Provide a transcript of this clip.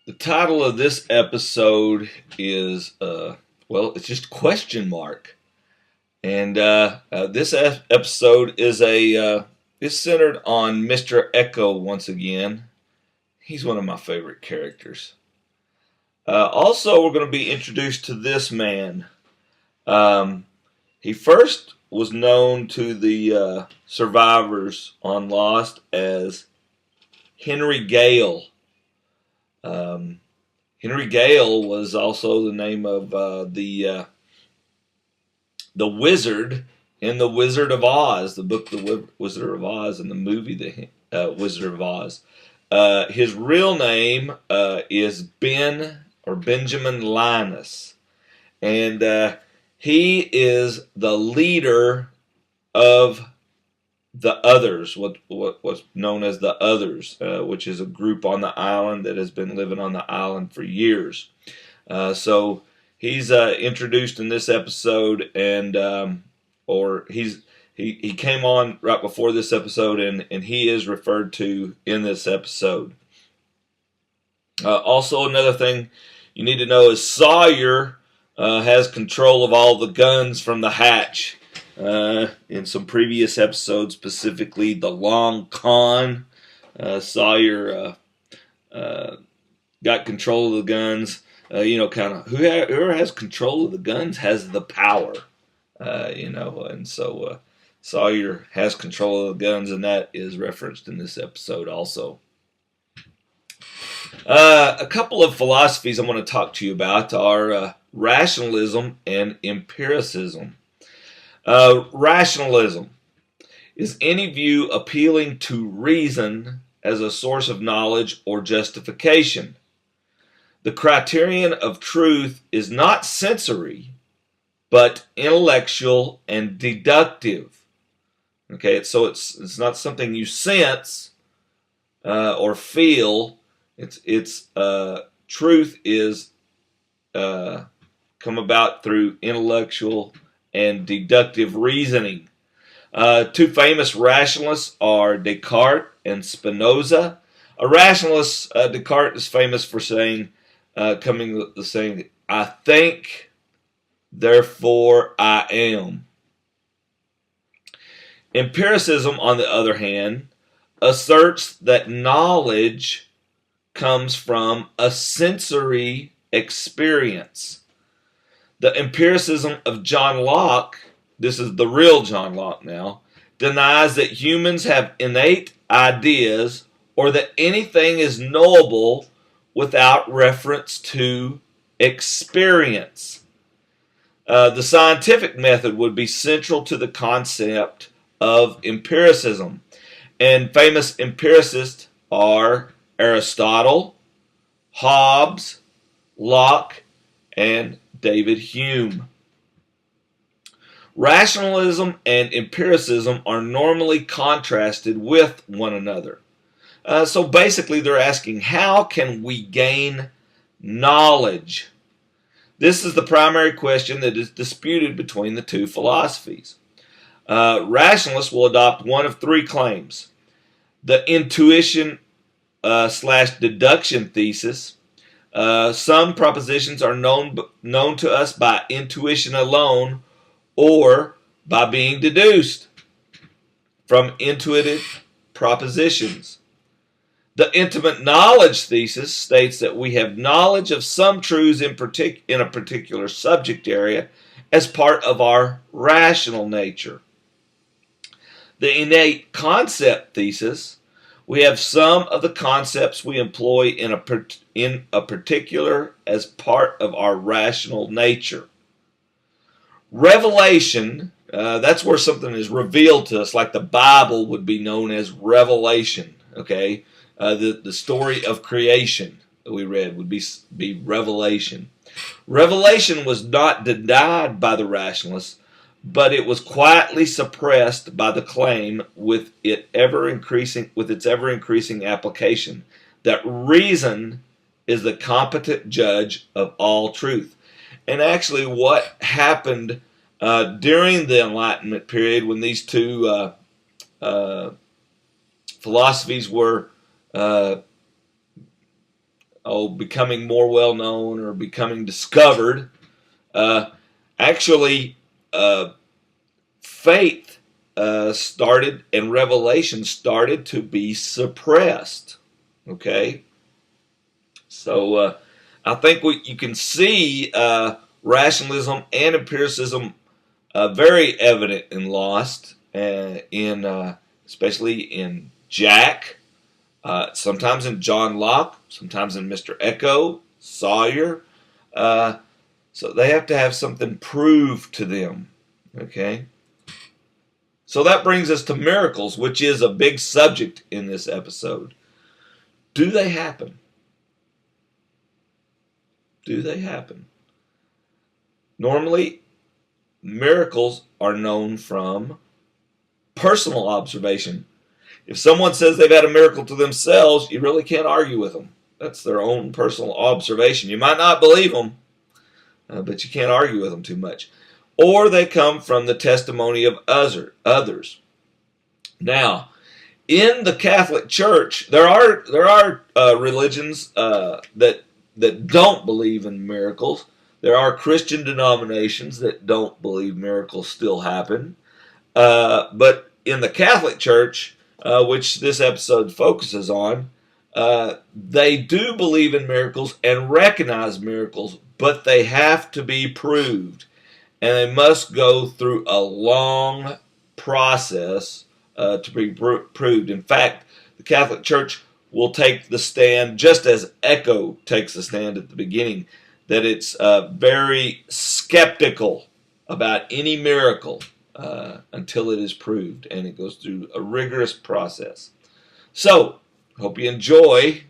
The title of this episode is, it's just question mark. And this episode is centered on Mr. Echo once again. He's one of my favorite characters. Also, we're going to be introduced to this man. He first was known to the survivors on Lost as Henry Gale. Henry Gale was also the name of the wizard in The Wizard of Oz, the book The Wizard of Oz, and the movie The Wizard of Oz. His real name is Benjamin Linus, and he is the leader of the Others, what was known as the Others, which is a group on the island that has been living on the island for years. So he's introduced in this episode, and he came on right before this episode, and he is referred to in this episode. Also, another thing you need to know is Sawyer has control of all the guns from the hatch. In some previous episodes, specifically the Long Con, Sawyer got control of the guns. Kind of whoever has control of the guns has the power. And so Sawyer has control of the guns, and that is referenced in this episode also. A couple of philosophies I want to talk to you about are rationalism and empiricism. Rationalism is any view appealing to reason as a source of knowledge or justification. The criterion of truth is not sensory, but intellectual and deductive. Okay, so it's not something you sense or feel. It's truth is come about through intellectual and deductive reasoning. Two famous rationalists are Descartes and Spinoza. A rationalist, Descartes, is famous for saying, "I think, therefore I am." Empiricism, on the other hand, asserts that knowledge comes from a sensory experience. The empiricism of John Locke, this is the real John Locke now, denies that humans have innate ideas or that anything is knowable without reference to experience. The scientific method would be central to the concept of empiricism, and famous empiricists are Aristotle, Hobbes, Locke, and David Hume. Rationalism and empiricism are normally contrasted with one another. So basically they're asking, how can we gain knowledge? This is the primary question that is disputed between the two philosophies. Rationalists will adopt one of three claims: the intuition / deduction thesis. Some propositions are known to us by intuition alone or by being deduced from intuitive propositions. The intimate knowledge thesis states that we have knowledge of some truths in a particular subject area as part of our rational nature. The innate concept thesis: we have some of the concepts we employ in a particular as part of our rational nature. Revelation, that's where something is revealed to us, like the Bible would be known as revelation. Okay, the story of creation that we read would be revelation. Revelation was not denied by the rationalists, but it was quietly suppressed by the claim, with its ever increasing application, that reason is the competent judge of all truth. And actually, what happened during the Enlightenment period, when these two philosophies were becoming more well known or becoming discovered. Actually, faith started and revelation started to be suppressed. Okay, so I think you can see rationalism and empiricism very evident and lost especially in Jack, sometimes in John Locke, sometimes in Mr. Echo, Sawyer. So they have to have something proved to them. Okay? So that brings us to miracles, which is a big subject in this episode. Do they happen? Do they happen? Normally, miracles are known from personal observation. If someone says they've had a miracle to themselves, you really can't argue with them. That's their own personal observation. You might not believe them, but you can't argue with them too much. Or they come from the testimony of others. Now, in the Catholic Church, there are religions that don't believe in miracles. There are Christian denominations that don't believe miracles still happen. But in the Catholic Church, which this episode focuses on, they do believe in miracles and recognize miracles, but they have to be proved. And they must go through a long process to be proved. In fact, the Catholic Church will take the stand, just as Echo takes the stand at the beginning, that it's very skeptical about any miracle until it is proved, and it goes through a rigorous process. So, hope you enjoy ?